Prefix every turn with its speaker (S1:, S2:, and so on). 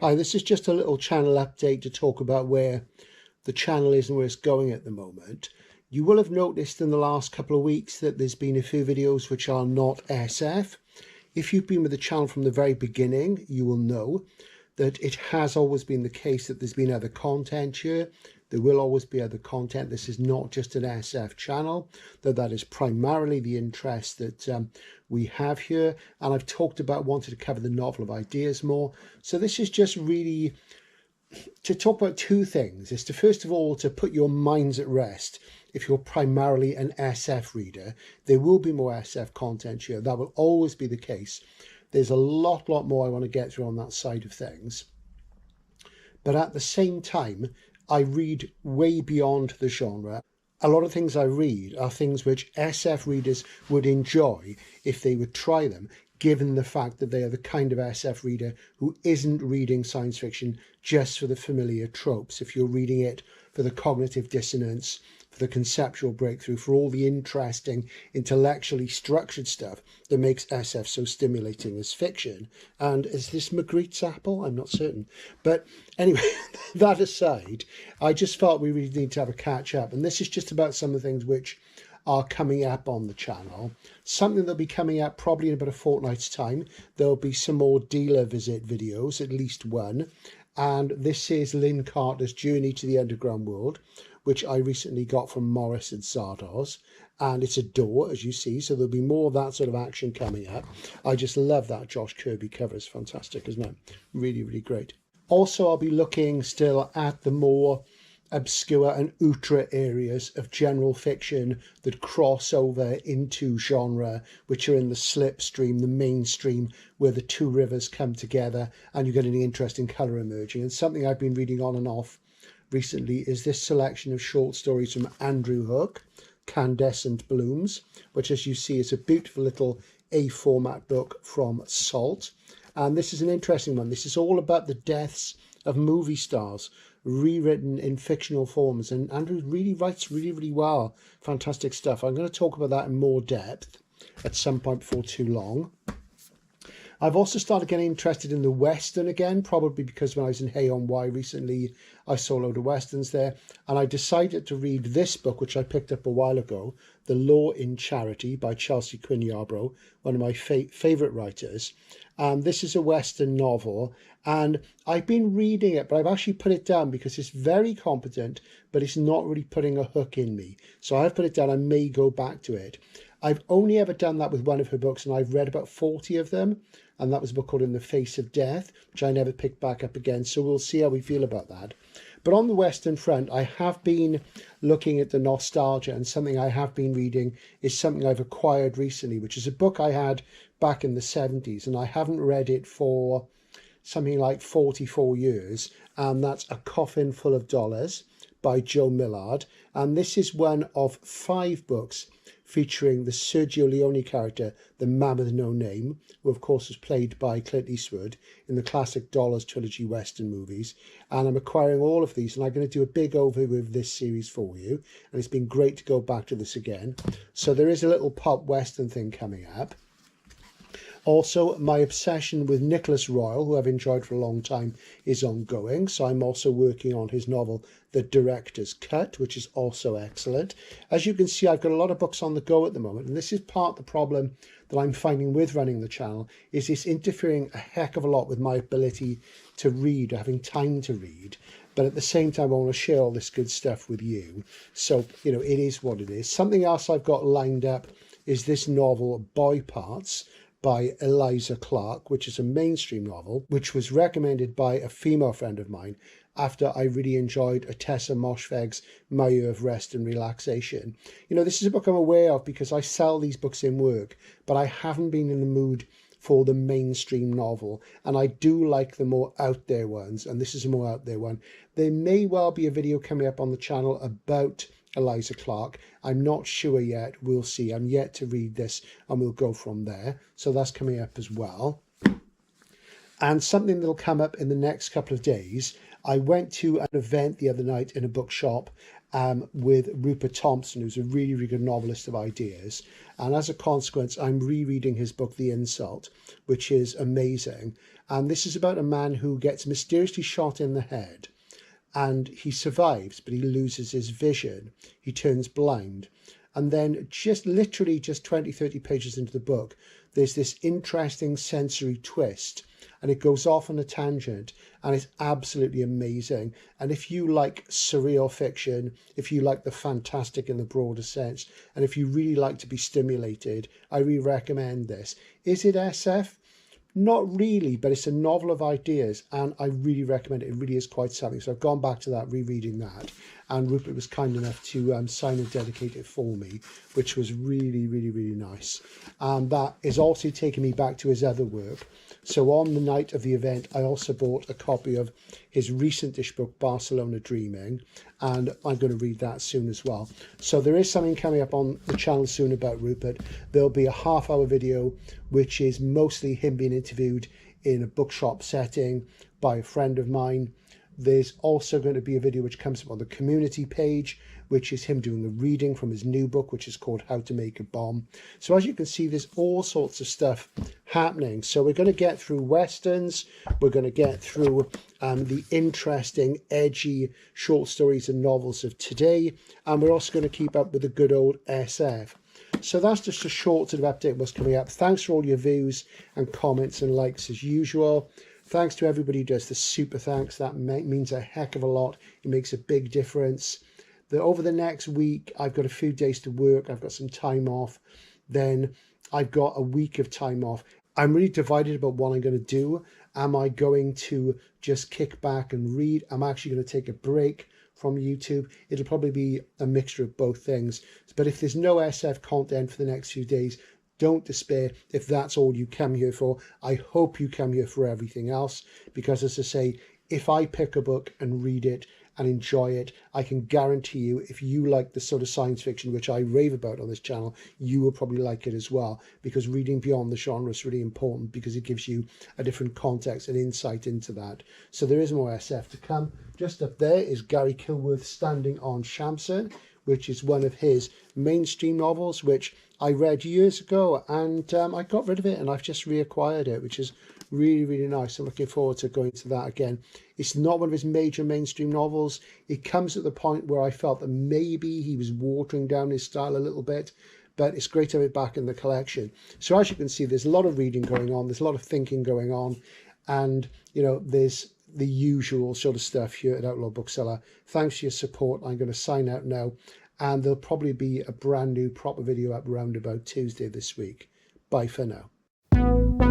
S1: Hi, this is just a little channel update to talk about where the channel is and where it's going at the moment. You will have noticed in the last couple of weeks that there's been a few videos which are not SF. If you've been with the channel from the very beginning, you will know that it has always been the case that there's been other content here. There will always be other content. This is not just an SF channel, though that is primarily the interest that we have here. And I've talked about wanting to cover the novel of ideas more. So this is just really to talk about two things. Is to first of all, to put your minds at rest. If you're primarily an SF reader, there will be more SF content here. That will always be the case. There's a lot more I want to get through on that side of things. But at the same time, I read way beyond the genre. A lot of things I read are things which SF readers would enjoy if they would try them, given the fact that they are the kind of SF reader who isn't reading science fiction just for the familiar tropes. If you're reading it for the cognitive dissonance, for the conceptual breakthrough, for all the interesting, intellectually structured stuff that makes SF so stimulating as fiction. And is this Magritte's apple? I'm not certain. But anyway, that aside, I just felt we really need to have a catch up. And this is just about some of the things which are coming up on the channel. Something that'll be coming up probably in about a fortnight's time. There'll be some more dealer visit videos, at least one. And this is Lin Carter's Journey to the Underground World, which I recently got from Morris and Zardoz. And it's a door, as you see, so there'll be more of that sort of action coming up. I just love that Josh Kirby cover. It's fantastic, isn't it? Really, really great. Also, I'll be looking still at the more obscure and outre areas of general fiction that cross over into genre, which are in the slipstream, the mainstream, where the two rivers come together and you get an interesting colour emerging. And something I've been reading on and off recently is this selection of short stories from Andrew Hook, Candescent Blooms, which, as you see, is a beautiful little A-format book from Salt. And this is an interesting one. This is all about the deaths of movie stars, rewritten in fictional forms, and Andrew really writes really well. Fantastic stuff. I'm going to talk about that in more depth at some point before too long. I've also started getting interested in the Western again, probably because when I was in Hay on Wye recently, I saw a load of Westerns there, and I decided to read this book, which I picked up a while ago, The Law in Charity by Chelsea Quinn Yarbrough, one of my favourite writers. This is a Western novel, and I've been reading it, but I've actually put it down because it's very competent, but it's not really putting a hook in me. So I've put it down. I may go back to it. I've only ever done that with one of her books, and I've read about 40 of them. And that was a book called In the Face of Death, which I never picked back up again. So we'll see how we feel about that. But on the Western front, I have been looking at the nostalgia, and something I have been reading is something I've acquired recently, which is a book I had back in the 70s, and I haven't read it for something like 44 years. And that's A Coffin Full of Dollars by Joe Millard. And this is one of 5 books featuring the Sergio Leone character, the man with no name, who of course was played by Clint Eastwood in the classic Dollars trilogy Western movies. And I'm acquiring all of these, and I'm going to do a big overview of this series for you. And it's been great to go back to this again. So there is a little pulp Western thing coming up. Also, my obsession with Nicholas Royal, who I've enjoyed for a long time, is ongoing. So I'm also working on his novel, The Director's Cut, which is also excellent. As you can see, I've got a lot of books on the go at the moment. And this is part of the problem that I'm finding with running the channel, is it's interfering a heck of a lot with my ability to read, having time to read. But at the same time, I want to share all this good stuff with you. So, you know, it is what it is. Something else I've got lined up is this novel, Boy Parts, by Eliza Clark, which is a mainstream novel, which was recommended by a female friend of mine after I really enjoyed Tessa Moshfegh's My Year of Rest and Relaxation. You know, this is a book I'm aware of because I sell these books in work, but I haven't been in the mood for the mainstream novel, and I do like the more out there ones, and this is a more out there one. There may well be a video coming up on the channel about Eliza Clark. I'm not sure yet. We'll see. I'm yet to read this, and we'll go from there. So that's coming up as well. And something that'll come up in the next couple of days, I went to an event the other night in a bookshop, with Rupert Thompson, who's a really, really good novelist of ideas. And as a consequence, I'm rereading his book, The Insult, which is amazing. And this is about a man who gets mysteriously shot in the head, and he survives, but he loses his vision. He turns blind. And then just literally just 20, 30 pages into the book, there's this interesting sensory twist, and it goes off on a tangent, and it's absolutely amazing. And if you like surreal fiction, if you like the fantastic in the broader sense, and if you really like to be stimulated, I really recommend this. Is it SF? Not really, but it's a novel of ideas, and I really recommend it. It really is quite something. So I've gone back to that, rereading that, and Rupert was kind enough to sign and dedicate it for me, which was really, really, really nice. And that is also taking me back to his other work. So on the night of the event, I also bought a copy of his recent-ish book, Barcelona Dreaming, and I'm going to read that soon as well. So there is something coming up on the channel soon about Rupert. There'll be a half-hour video, which is mostly him being interviewed in a bookshop setting by a friend of mine. There's also going to be a video which comes up on the community page, which is him doing a reading from his new book, which is called How to Make a Bomb. So as you can see, there's all sorts of stuff happening. So we're going to get through Westerns, we're going to get through the interesting, edgy short stories and novels of today, and we're also going to keep up with the good old SF. So that's just a short sort of update of what's coming up. Thanks for all your views and comments and likes as usual. Thanks to everybody who does the super thanks. That means a heck of a lot. It makes a big difference. Over the next week, I've got a few days to work. I've got some time off. Then I've got a week of time off. I'm really divided about what I'm going to do. Am I going to just kick back and read? I'm actually going to take a break from YouTube. It'll probably be a mixture of both things. But if there's no SF content for the next few days, don't despair if that's all you come here for. I hope you come here for everything else, because as I say, if I pick a book and read it and enjoy it, I can guarantee you, if you like the sort of science fiction which I rave about on this channel, you will probably like it as well, because reading beyond the genre is really important, because it gives you a different context and insight into that. So there is more SF to come. Just up there is Gary Kilworth Standing on Shamsun, which is one of his mainstream novels, which I read years ago, and I got rid of it and I've just reacquired it, which is really, really nice. I'm looking forward to going to that again. It's not one of his major mainstream novels. It comes at the point where I felt that maybe he was watering down his style a little bit, but it's great to have it back in the collection. So as you can see, there's a lot of reading going on, there's a lot of thinking going on, and you know, there's the usual sort of stuff here at Outlaw Bookseller. Thanks for your support. I'm going to sign out now, and there'll probably be a brand new proper video up around about Tuesday this week. Bye for now.